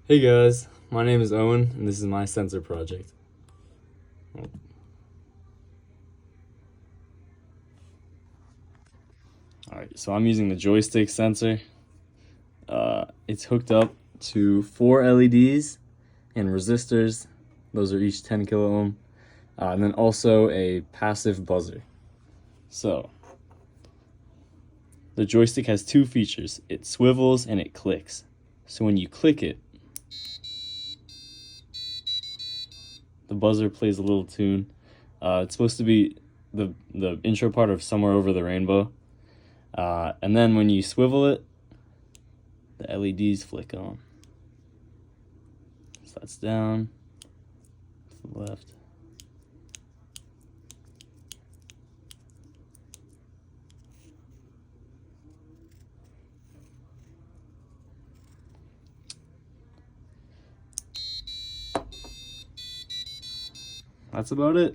Hey guys, my name is Owen and this is my sensor project. Alright, so I'm using the joystick sensor. It's hooked up to 4 LEDs and resistors. Those are each 10 kilo ohm. And then also a passive buzzer. So, the joystick has 2 features. It swivels and it clicks. So when you click it, the buzzer plays a little tune. It's supposed to be the intro part of Somewhere Over the Rainbow. And then when you swivel it, the LEDs flick on. So that's down, to the left. That's about it.